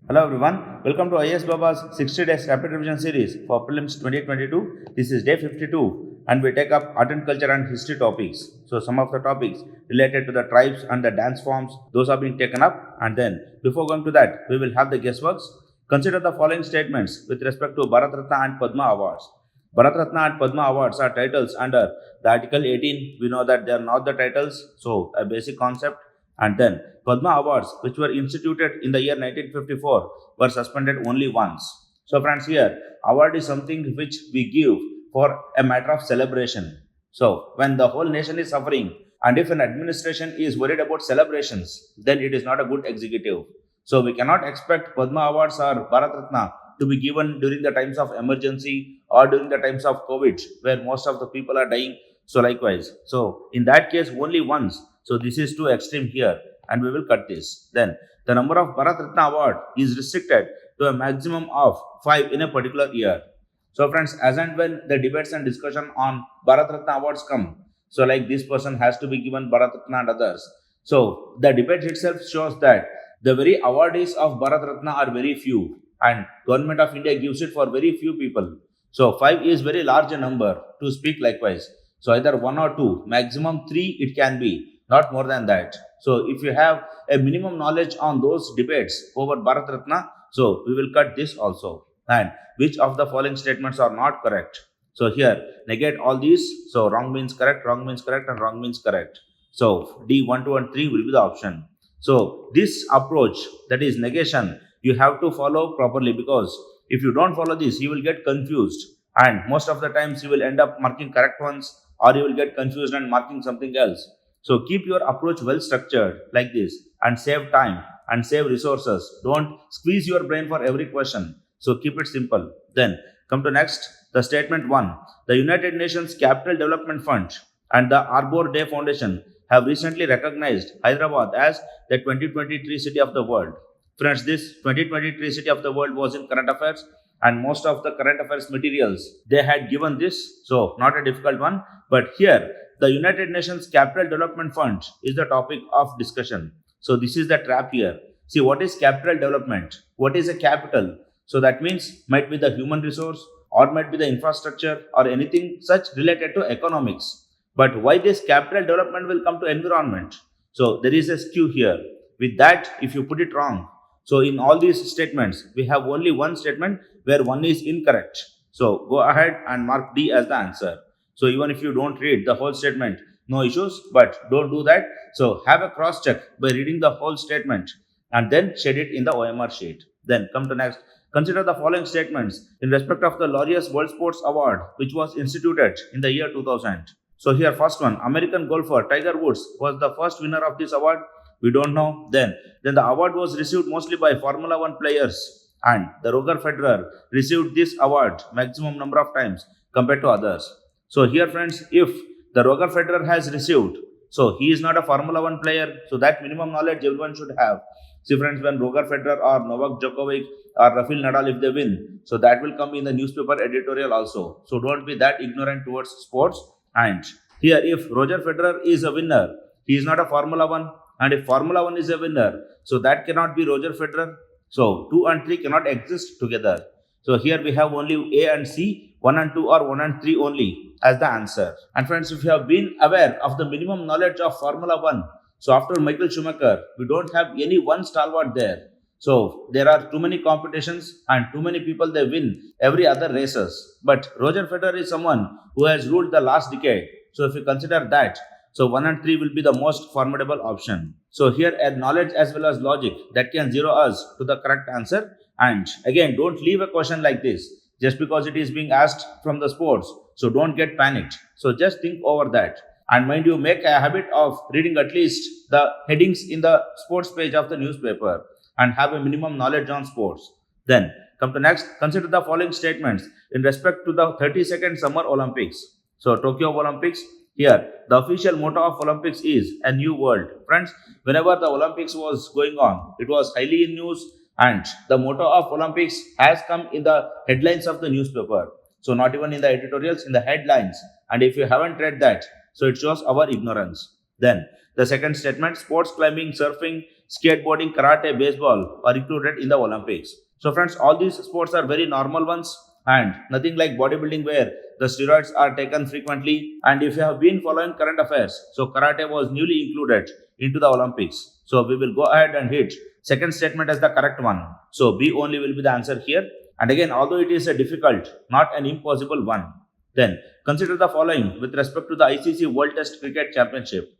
Hello everyone, welcome to IASBABA's 60 days rapid revision series for Prelims 2022. This is day 52 and we take up art and culture and history topics. So some of the topics related to the tribes and the dance forms, those are being taken up, and then before going to that, we will have the guessworks. Consider the following statements with respect to Bharat Ratna and Padma awards. Bharat Ratna and Padma awards are titles under the Article 18. We know that they are not the titles, so a basic concept. And then Padma awards, which were instituted in the year 1954, were suspended only once. So friends, here award is something which we give for a matter of celebration. So when the whole nation is suffering and if an administration is worried about celebrations, then it is not a good executive. So we cannot expect Padma awards or Bharat Ratna to be given during the times of emergency or during the times of COVID, where most of the people are dying. So likewise, so in that case only once. So this is too extreme here and we will cut this. Then the number of Bharat Ratna award is restricted to a maximum of 5 in a particular year. So friends, as and when the debates and discussion on Bharat Ratna awards come, so like this person has to be given Bharat Ratna and others. So the debate itself shows that the very awardees of Bharat Ratna are very few and Government of India gives it for very few people. So 5 is very large a number to speak likewise. So either 1 or 2, maximum 3 it can be. Not more than that. So if you have a minimum knowledge on those debates over Bharat Ratna, so we will cut this also. And which of the following statements are not correct? So here, negate all these. So wrong means correct, and wrong means correct. So D, 1, 2 and 3 will be the option. So this approach, that is negation, you have to follow properly, because if you don't follow this, you will get confused. And most of the times you will end up marking correct ones, or you will get confused and marking something else. So keep your approach well structured like this and save time and save resources. Don't squeeze your brain for every question. So keep it simple. Then come to next, the statement 1. The United Nations Capital Development Fund and the Arbor Day Foundation have recently recognized Hyderabad as the 2023 City of the World. Friends, this 2023 City of the World was in current affairs and most of the current affairs materials, they had given this. So not a difficult one, but here the United Nations Capital Development Fund is the topic of discussion. So this is the trap here. See, what is capital development? What is a capital? So that means might be the human resource or might be the infrastructure or anything such related to economics. But why this capital development will come to environment? So there is a skew here. With that, if you put it wrong, so in all these statements, we have only one statement where one is incorrect. So go ahead and mark D as the answer. So even if you don't read the whole statement, no issues, but don't do that. So have a cross check by reading the whole statement and then shed it in the OMR sheet. Then come to next. Consider the following statements in respect of the Laureus World Sports Award, which was instituted in the year 2000. So here first one, American golfer Tiger Woods was the first winner of this award. We don't know. Then the award was received mostly by Formula 1 players, and the Roger Federer received this award maximum number of times compared to others. So here friends, if the Roger Federer has received, so he is not a Formula 1 player, so that minimum knowledge everyone should have. See friends, when Roger Federer or Novak Djokovic or Rafael Nadal, if they win, so that will come in the newspaper editorial also. So don't be that ignorant towards sports. And here if Roger Federer is a winner, he is not a Formula 1, and if Formula 1 is a winner, so that cannot be Roger Federer. So 2 and 3 cannot exist together. So here we have only A and C, 1 and 2 or 1 and 3 only as the answer. And friends, if you have been aware of the minimum knowledge of Formula 1, so after Michael Schumacher, we don't have any one stalwart there. So there are too many competitions and too many people, they win every other races. But Roger Federer is someone who has ruled the last decade. So if you consider that, so 1 and 3 will be the most formidable option. So here a knowledge as well as logic that can zero us to the correct answer. And again, don't leave a question like this just because it is being asked from the sports. So don't get panicked. So just think over that. And mind you, make a habit of reading at least the headings in the sports page of the newspaper and have a minimum knowledge on sports. Then come to next, consider the following statements in respect to the 32nd Summer Olympics. So Tokyo Olympics, here the official motto of Olympics is a new world. Friends, whenever the Olympics was going on, it was highly in news and the motto of Olympics has come in the headlines of the newspaper. So not even in the editorials, in the headlines. And if you haven't read that, so it shows our ignorance. Then the second statement, sports climbing, surfing, skateboarding, karate, baseball are included in the Olympics. So friends, all these sports are very normal ones and nothing like bodybuilding where the steroids are taken frequently. And if you have been following current affairs, so karate was newly included into the Olympics. So we will go ahead and hit second statement as the correct one. So B only will be the answer here. And again, although it is a difficult, not an impossible one, then consider the following with respect to the ICC World Test Cricket Championship.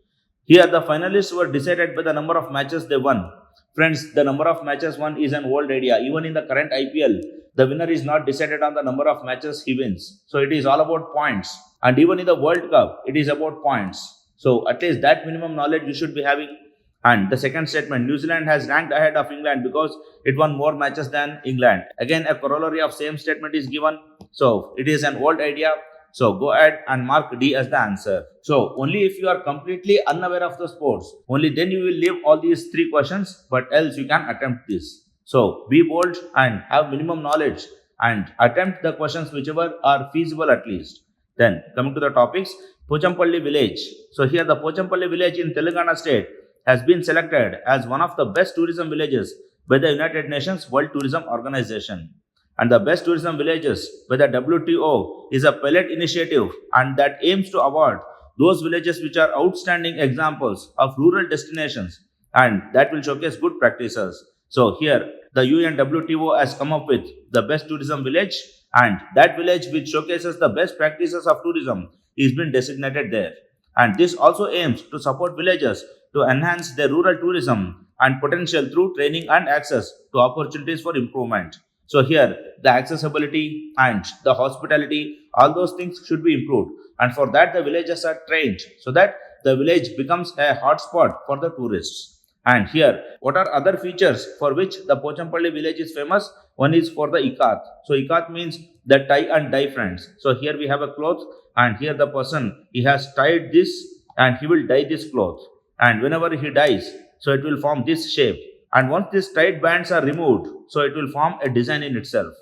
Here, the finalists were decided by the number of matches they won. Friends, the number of matches won is an old idea. Even in the current IPL, the winner is not decided on the number of matches he wins. So it is all about points. And even in the World Cup, it is about points. So at least that minimum knowledge you should be having. And the second statement, New Zealand has ranked ahead of England because it won more matches than England. Again, a corollary of same statement is given. So it is an old idea. So go ahead and mark D as the answer. So only if you are completely unaware of the sports, only then you will leave all these three questions, but else you can attempt this. So be bold and have minimum knowledge and attempt the questions whichever are feasible at least. Then coming to the topics, Pochampally Village. So here the Pochampally Village in Telangana state has been selected as one of the best tourism villages by the United Nations World Tourism Organization. And the best tourism villages by the WTO is a pilot initiative and that aims to award those villages which are outstanding examples of rural destinations and that will showcase good practices. So here the UN WTO has come up with the best tourism village and that village which showcases the best practices of tourism is been designated there. And this also aims to support villages to enhance their rural tourism and potential through training and access to opportunities for improvement. So here, the accessibility and the hospitality, all those things should be improved. And for that, the villagers are trained so that the village becomes a hotspot for the tourists. And here, what are other features for which the Pochampally village is famous? One is for the ikat. So ikat means the tie and dye, friends. So here we have a cloth and here the person, he has tied this and he will dye this cloth. And whenever he dyes, so it will form this shape. And once these tight bands are removed, so it will form a design in itself.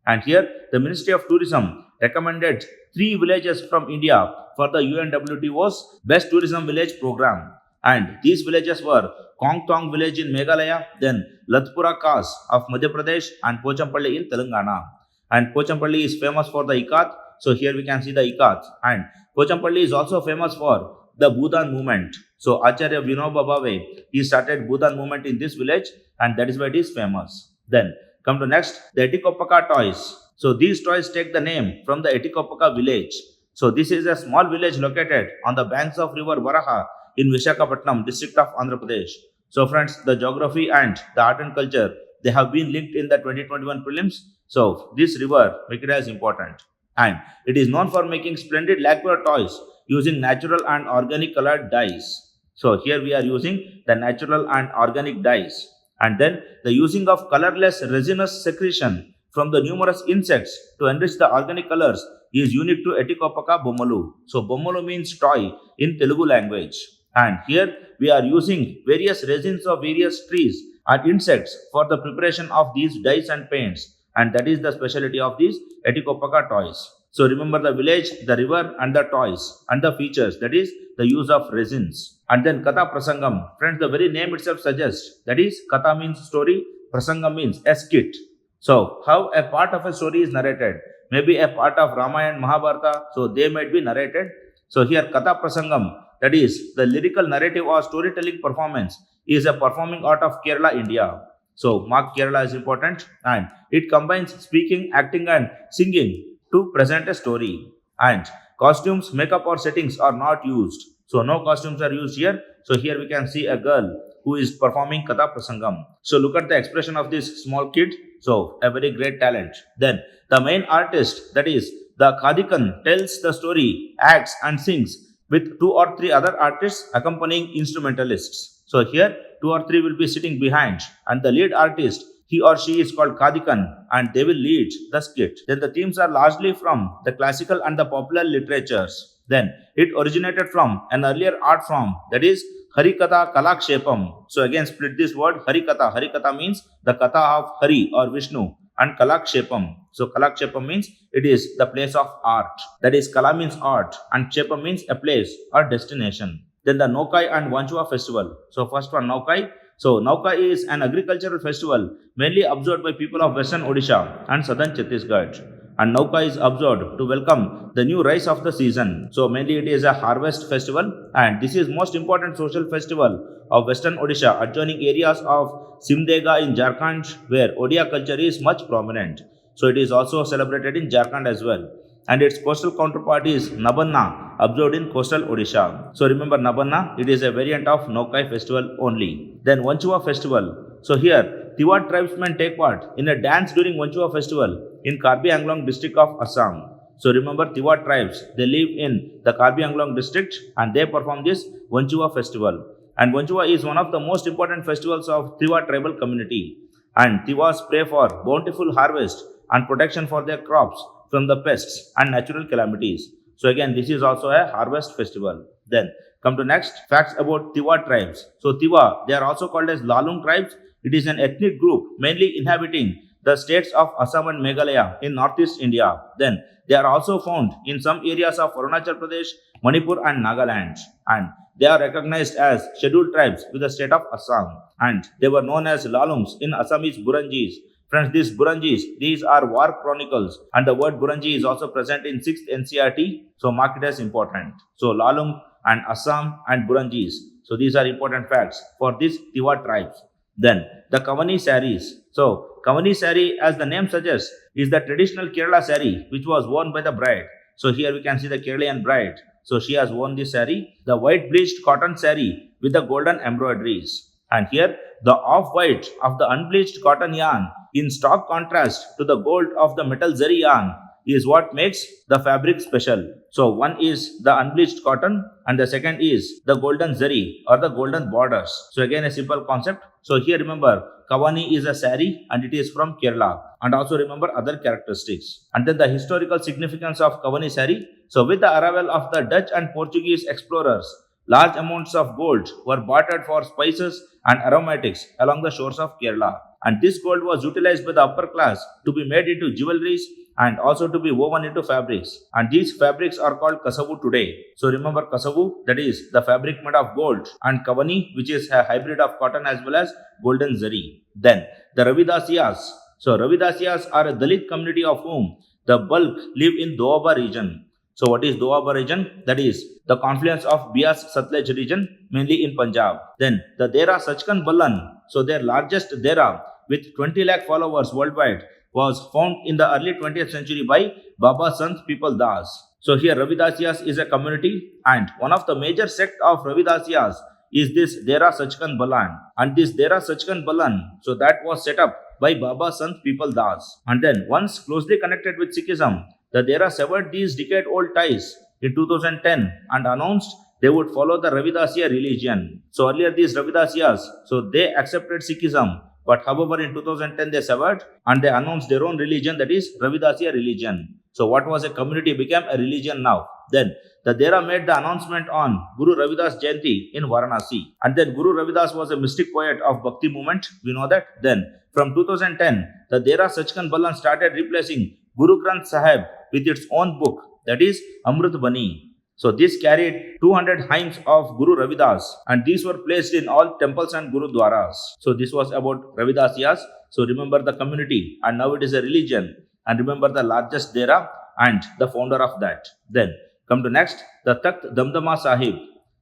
And here, the Ministry of Tourism recommended 3 villages from India for the UNWTO's Best Tourism Village program. And these villages were Kongtong village in Meghalaya, then Latpura Khas of Madhya Pradesh and Pochampally in Telangana. And Pochampally is famous for the ikat. So here we can see the ikat. And Pochampally is also famous for the Bhudan movement. So Acharya Vinoba Bhave, he started Bhudan movement in this village and that is why it is famous. Then come to next, the Etikoppaka toys. So these toys take the name from the Etikoppaka village. So this is a small village located on the banks of river Varaha in Visakhapatnam district of Andhra Pradesh. So friends, the geography and the art and culture, they have been linked in the 2021 prelims. So this river, make it as important. And it is known for making splendid lacquer toys using natural and organic colored dyes. So here we are using the natural and organic dyes. And then the using of colorless resinous secretion from the numerous insects to enrich the organic colors is unique to Etikoppaka Bommalu. So Bommalu means toy in Telugu language. And here we are using various resins of various trees and insects for the preparation of these dyes and paints. And that is the specialty of these Etikoppaka toys. So remember the village, the river and the toys and the features, that is the use of resins. And then Kathaprasangam. Friends, the very name itself suggests, that is Katha means story, Prasangam means a skit. So how a part of a story is narrated, maybe a part of Ramayana and Mahabharata, so they might be narrated. So here Kathaprasangam, that is the lyrical narrative or storytelling performance, is a performing art of Kerala, India. So mark Kerala is important and it combines speaking, acting and singing to present a story. And costumes, makeup or settings are not used. So no costumes are used here. So here we can see a girl who is performing Kathaprasangam. So look at the expression of this small kid. So a very great talent. Then the main artist, that is the Khadikan, tells the story, acts and sings with 2 or 3 other artists accompanying instrumentalists. So here 2 or 3 will be sitting behind and the lead artist, he or she is called Khadikan and they will lead the skit. Then the themes are largely from the classical and the popular literatures. Then it originated from an earlier art form, that is Harikatha Kalakshepam. So again split this word Harikatha. Harikatha means the Katha of Hari or Vishnu and Kalakshepam. So Kalakshepam means it is the place of art. That is Kala means art and Shepam means a place or destination. Then the Nokai and Wanchuwa festival. So first one Nokai. So Nauka is an agricultural festival mainly observed by people of western Odisha and southern Chhattisgarh. And Nauka is observed to welcome the new rice of the season. So mainly it is a harvest festival, and this is most important social festival of western Odisha, adjoining areas of Simdega in Jharkhand, where Odia culture is much prominent. So it is also celebrated in Jharkhand as well. And its coastal counterpart is Nabanna, observed in coastal Odisha. So remember Nabanna, it is a variant of Naukai festival only. Then Wanchuwa festival. So here, Tiwa tribesmen take part in a dance during Wanchuwa festival in Karbi Anglong district of Assam. So remember Tiwa tribes, they live in the Karbi Anglong district and they perform this Wanchuwa festival. And Wanchuwa is one of the most important festivals of Tiwa tribal community. And Tiwas pray for bountiful harvest and protection for their crops from the pests and natural calamities. So again, this is also a harvest festival. Then come to next facts about Tiwa tribes. So Tiwa, they are also called as Lalung tribes. It is an ethnic group mainly inhabiting the states of Assam and Meghalaya in northeast India. Then they are also found in some areas of Arunachal Pradesh, Manipur and Nagaland. And they are recognized as scheduled tribes with the state of Assam. And they were known as Lalungs in Assamese Buranjis. Friends, these Buranjis, these are war chronicles, and the word Buranji is also present in 6th NCRT, so mark it as important. So Lalung and Assam and Buranjis. So these are important facts for these Tiwa tribes. Then the Kavani Sarees. So Kavani Saree, as the name suggests, is the traditional Kerala saree which was worn by the bride. So here we can see the Keralian bride. So she has worn this saree, the white bleached cotton saree with the golden embroideries. And here the off-white of the unbleached cotton yarn in stark contrast to the gold of the metal zari yarn is what makes the fabric special. So one is the unbleached cotton and the second is the golden zari or the golden borders. So again a simple concept. So here remember Kavani is a saree and it is from Kerala, and also remember other characteristics. And then the historical significance of Kavani Saree. So with the arrival of the Dutch and Portuguese explorers, large amounts of gold were bartered for spices and aromatics along the shores of Kerala. And this gold was utilized by the upper class to be made into jewelries and also to be woven into fabrics. And these fabrics are called kasavu today. So remember kasavu, that is the fabric made of gold, and kavani, which is a hybrid of cotton as well as golden zari. Then the Ravidassias. So Ravidassias are a Dalit community of whom the bulk live in Doaba region. So what is Doaba region? That is the confluence of Bias Satluj region, mainly in Punjab. Then the Dera Sachkan Ballan. So their largest Dera with 20 lakh followers worldwide was found in the early 20th century by Baba Sant People Das. So here Ravidassias is a community, and one of the major sect of Ravidassias is this Dera Sachkan Balan. And this Dera Sachkan Balan, so that was set up by Baba Sant People Das. And then once closely connected with Sikhism, the Dera severed these decade-old ties in 2010 and announced they would follow the Ravidassia religion. So earlier these Ravidassias, so they accepted Sikhism, but however in 2010 they severed and they announced their own religion, that is Ravidassia religion. So what was a community became a religion now. Then the Dera made the announcement on Guru Ravidas Jayanti in Varanasi. And then Guru Ravidas was a mystic poet of Bhakti movement, we know that. Then from 2010, the Dera Sachkan Balan started replacing Guru Granth Sahib with its own book, that is Amrit Bani. So this carried 200 hymns of Guru Ravidas, and these were placed in all temples and Gurudwaras. So this was about Ravidassias. So remember the community, and now it is a religion. And remember the largest Dera and the founder of that. Then come to next, the Takht Damdama Sahib.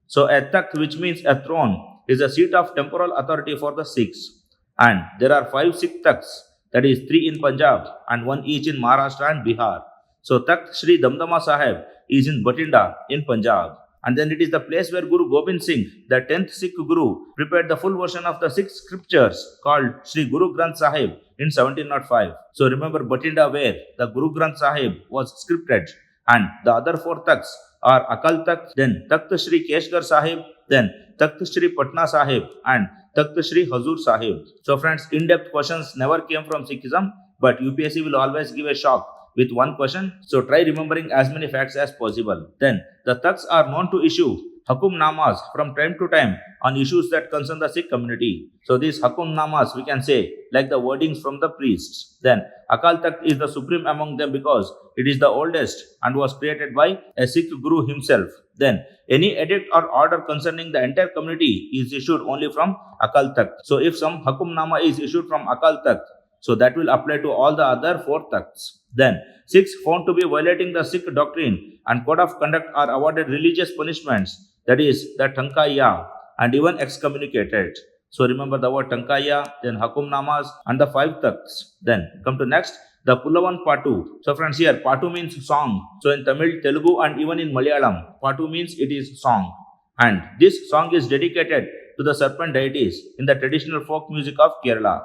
So a Takht, which means a throne, is a seat of temporal authority for the Sikhs. And there are 5 Sikh Takhts, that is 3 in Punjab and 1 each in Maharashtra and Bihar. So Takht Sri Damdama Sahib is in Batinda in Punjab. And then it is the place where Guru Gobind Singh, the 10th Sikh Guru, prepared the full version of the 6 scriptures called Sri Guru Granth Sahib in 1705. So remember Batinda, where the Guru Granth Sahib was scripted. And the other 4 Takhts are Akal Takht, then Takht Sri Keshgar Sahib, then Takht Sri Patna Sahib, and Takht Sri Hazur Sahib. So friends, in-depth questions never came from Sikhism, but UPSC will always give a shock with one question. So try remembering as many facts as possible. Then the Takhts are known to issue Hukumnamas from time to time on issues that concern the Sikh community. So these Hukumnamas we can say like the wordings from the priests. Then Akal Takht is the supreme among them because it is the oldest and was created by a Sikh Guru himself. Then any edict or order concerning the entire community is issued only from Akal Takht. So if some Hukumnama is issued from Akal Takht, so that will apply to all the other 4 Takhts. Then Sikhs found to be violating the Sikh doctrine and code of conduct are awarded religious punishments, that is the Tankaya, and even excommunicated. So remember the word Tankaya, then Hukumnamas and the 5 Takhts. Then come to next, the Puluvan paatu. So friends, here paatu means song. So in Tamil, Telugu and even in Malayalam, paatu means it is song. And this song is dedicated to the serpent deities in the traditional folk music of Kerala.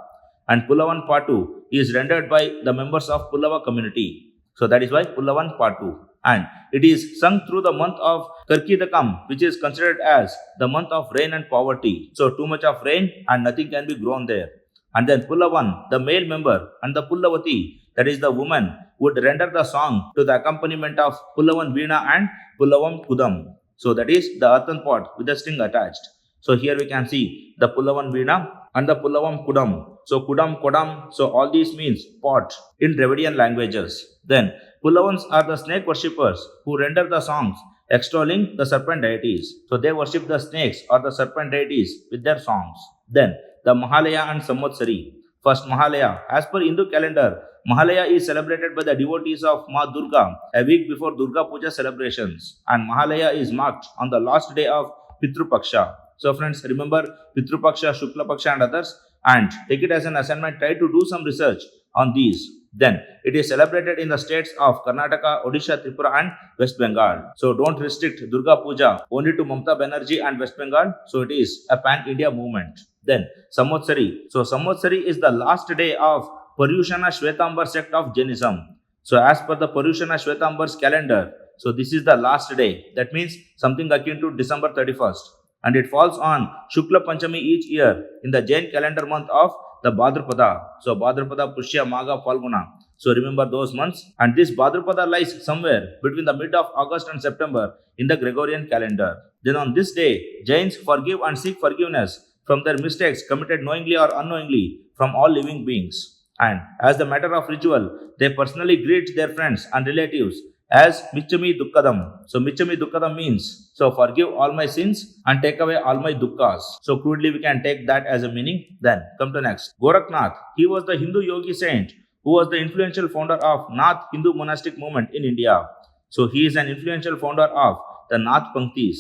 And Puluvan paatu is rendered by the members of Pulava community. So that is why Puluvan paatu. And it is sung through the month of Karkidakam, which is considered as the month of rain and poverty. So too much of rain and nothing can be grown there. And then Pulavan, the male member, and the Pullavati, that is the woman, would render the song to the accompaniment of Pulavan Veena and Pulavam Kudam. So that is the earthen pot with the string attached. So here we can see the Pulavan Veena and the Pulavam Kudam. So Kudam, Kodam, so all these means pot in Dravidian languages. Then Pulavans are the snake worshippers who render the songs extolling the serpent deities. So they worship the snakes or the serpent deities with their songs. Then the Mahalaya and Samvatsari. First Mahalaya. As per Hindu calendar, Mahalaya is celebrated by the devotees of Ma Durga a week before Durga Puja celebrations. And Mahalaya is marked on the last day of Pitrupaksha. So friends, remember Pitrupaksha, Shuklapaksha and others, and take it as an assignment. Try to do some research on these. Then it is celebrated in the states of Karnataka, Odisha, Tripura and West Bengal. So don't restrict Durga Puja only to Mamata Banerjee and West Bengal. So it is a pan-India movement. Then Samvatsari. So Samvatsari is the last day of Paryushana Shwetambar sect of Jainism. So as per the Paryushana Shwetambar's calendar, so this is the last day. That means something akin to December 31st. And it falls on Shukla Panchami each year in the Jain calendar month of the Bhadrapada. So Bhadrapada, Pushya, Magha, Falguna. So remember those months. And this Bhadrapada lies somewhere between the mid of August and September in the Gregorian calendar. Then on this day, Jains forgive and seek forgiveness from their mistakes committed knowingly or unknowingly from all living beings. And as the matter of ritual, they personally greet their friends and relatives as Michami Dukkadam. So Michami Dukkadam means, so forgive all my sins and take away all my dukkas. So crudely we can take that as a meaning. Then come to next. Gorakhnath, he was the Hindu yogi saint who was the influential founder of Nath Hindu monastic movement in India. So he is an influential founder of the Nath Panktis.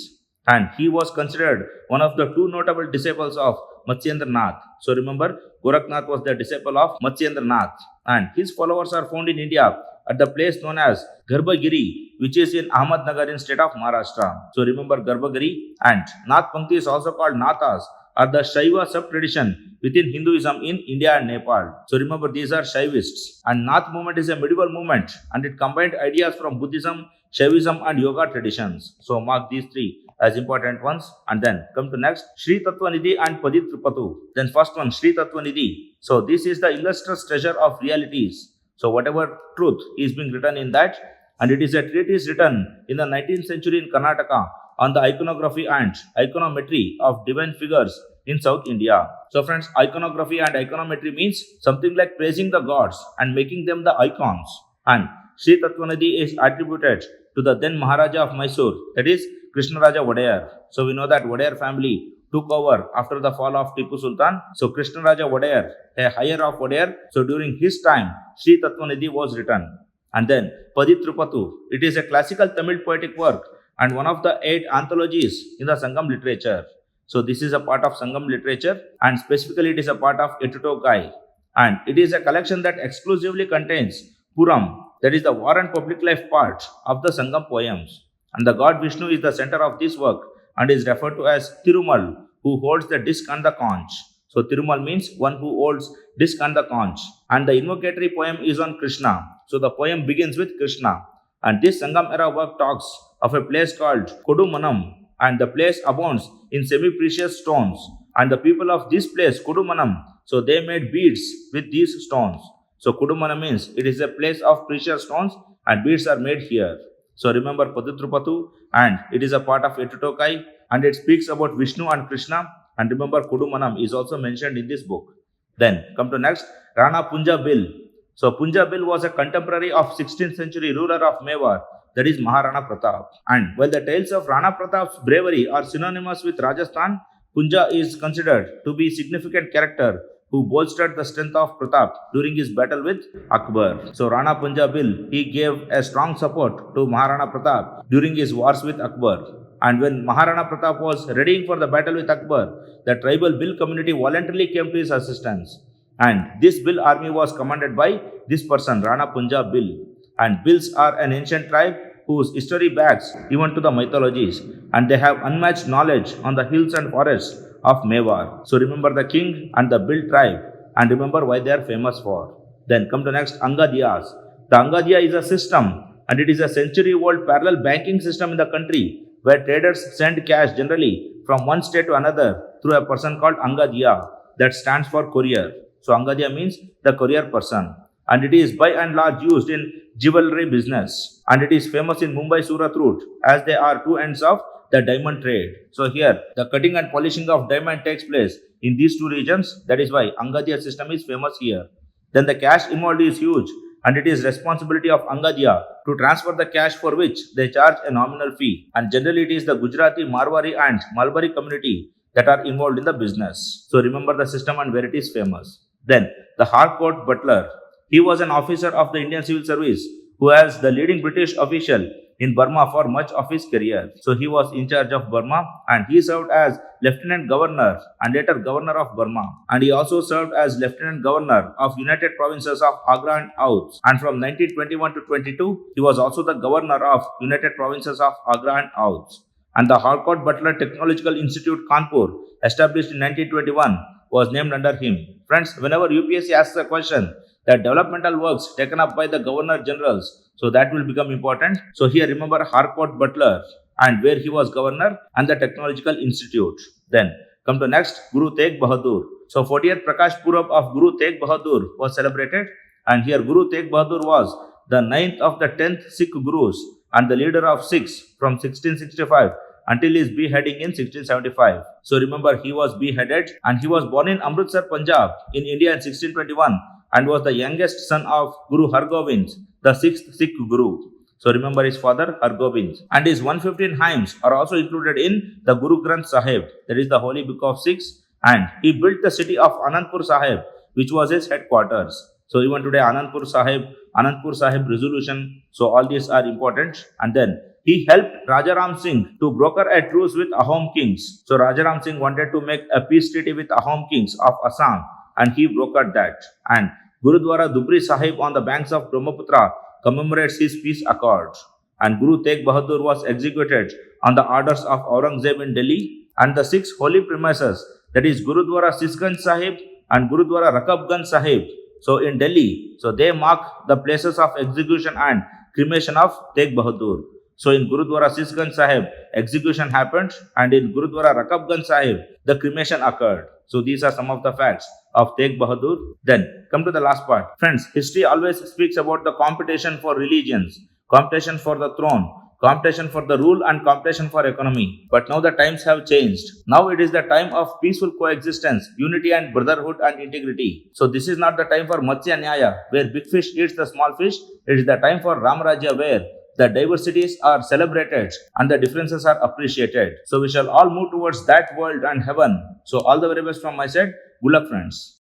And he was considered one of the 2 notable disciples of Matsyendra Nath. So remember, Gorakhnath was the disciple of Matsyendra Nath. And his followers are found in India at the place known as Garbhagiri, which is in Ahmednagar in state of Maharashtra. So remember Garbhagiri. And Nath Pankti is also called Nathas, are the Shaiva sub-tradition within Hinduism in India and Nepal. So remember these are Shaivists. And Nath movement is a medieval movement and it combined ideas from Buddhism, Shaivism and Yoga traditions. So mark these 3 as important ones. And then come to next, Sritattvanidhi and Padittrupathu. Then first one, Sritattvanidhi. So this is the illustrious treasure of realities. So whatever truth is being written in that, and it is a treatise written in the 19th century in Karnataka on the iconography and iconometry of divine figures in South India. So friends, iconography and iconometry means something like praising the gods and making them the icons. And Sritattvanidhi is attributed to the then Maharaja of Mysore, that is Krishnaraja Wadayar. So we know that Wadayar family took over after the fall of Tipu Sultan. So Krishnaraja Wadayar, a higher of Wadayar. So during his time, Sritattvanidhi was written. And then Padittrupathu, it is a classical Tamil poetic work and one of the 8 anthologies in the Sangam literature. So this is a part of Sangam literature and specifically it is a part of Etikoppaka. And it is a collection that exclusively contains Puram, that is the war and public life part of the Sangam poems. And the god Vishnu is the center of this work and is referred to as Thirumal, who holds the disc and the conch. So Thirumal means one who holds disc and the conch. And the invocatory poem is on Krishna. So the poem begins with Krishna. And this Sangam era work talks of a place called Kodumanam. And the place abounds in semi-precious stones. And the people of this place, Kodumanam, so they made beads with these stones. So Kodumanam means it is a place of precious stones and beads are made here. So remember Padittrupathu, and it is a part of Etikoppaka, and it speaks about Vishnu and Krishna. And remember Kudumanam is also mentioned in this book. Then come to next, Rana Punjabil. So Punjabil was a contemporary of 16th century ruler of Mewar, that is Maharana Pratap. And while the tales of Rana Pratap's bravery are synonymous with Rajasthan, Punja is considered to be a significant character who bolstered the strength of Pratap during his battle with Akbar. So Rana Punjabil, he gave a strong support to Maharana Pratap during his wars with Akbar. And when Maharana Pratap was readying for the battle with Akbar, the tribal Bill community voluntarily came to his assistance. And this Bill army was commanded by this person, Rana Punjabil. And Bills are an ancient tribe whose history backs even to the mythologies, and they have unmatched knowledge on the hills and forests of Mewar. So remember the king and the Bill tribe, and remember why they are famous for. Then come to next, Angadias. The Angadia is a system, and it is a century-old parallel banking system in the country where traders send cash generally from one state to another through a person called Angadia, that stands for courier. So Angadia means the courier person, and it is by and large used in jewelry business, and it is famous in Mumbai-Surat route as they are two ends of the diamond trade. So here the cutting and polishing of diamond takes place in these two regions. That is why Angadia system is famous here. Then the cash involved is huge, and it is responsibility of Angadia to transfer the cash, for which they charge a nominal fee, and generally it is the Gujarati, Marwari and Malbari community that are involved in the business. So remember the system and where it is famous. Then the Harcourt Butler. He was an officer of the Indian Civil Service who was the leading British official in Burma for much of his career. So he was in charge of Burma, and he served as Lieutenant Governor and later Governor of Burma. And he also served as Lieutenant Governor of United Provinces of Agra and Oudh. And from 1921 to 22, he was also the Governor of United Provinces of Agra and Oudh. And the Harcourt Butler Technological Institute, Kanpur, established in 1921, was named under him. Friends, whenever UPSC asks a question, the developmental works taken up by the Governor Generals, so that will become important. So here remember Harcourt Butler and where he was Governor and the Technological Institute. Then come to next, Guru Tegh Bahadur. So 40th Prakash Purab of Guru Tegh Bahadur was celebrated, and here Guru Tegh Bahadur was the 9th of the 10th Sikh Gurus and the leader of Sikhs from 1665 until his beheading in 1675. So remember he was beheaded, and he was born in Amritsar, Punjab in India in 1621 and was the youngest son of Guru Hargobind, the 6th Sikh Guru. So remember his father Hargobind. And his 115 hymns are also included in the Guru Granth Sahib, that is the holy book of Sikhs. And he built the city of Anandpur Sahib, which was his headquarters. So even today Anandpur Sahib resolution, so all these are important. And then he helped Rajaram Singh to broker a truce with Ahom kings. So Rajaram Singh wanted to make a peace treaty with Ahom kings of Assam, and he brokered that. And Gurudwara Dubri Sahib on the banks of Brahmaputra commemorates his peace accord. And Guru Tegh Bahadur was executed on the orders of Aurangzeb in Delhi. And the 6 holy premises, that is Gurudwara Sisganj Sahib and Gurudwara Rakabganj Sahib, so in Delhi, so they mark the places of execution and cremation of Tegh Bahadur. So in Gurudwara Sisganj Sahib, execution happened, and in Gurudwara Rakabganj Sahib, the cremation occurred. So these are some of the facts of Tegh Bahadur. Then come to the last part. Friends, history always speaks about the competition for religions, competition for the throne, competition for the rule, and competition for economy. But now the times have changed. Now it is the time of peaceful coexistence, unity and brotherhood and integrity. So this is not the time for Matsya Nyaya, where big fish eats the small fish. It is the time for Ramarajya, where the diversities are celebrated and the differences are appreciated. So we shall all move towards that world and heaven. So all the very best from my side. Good luck, friends.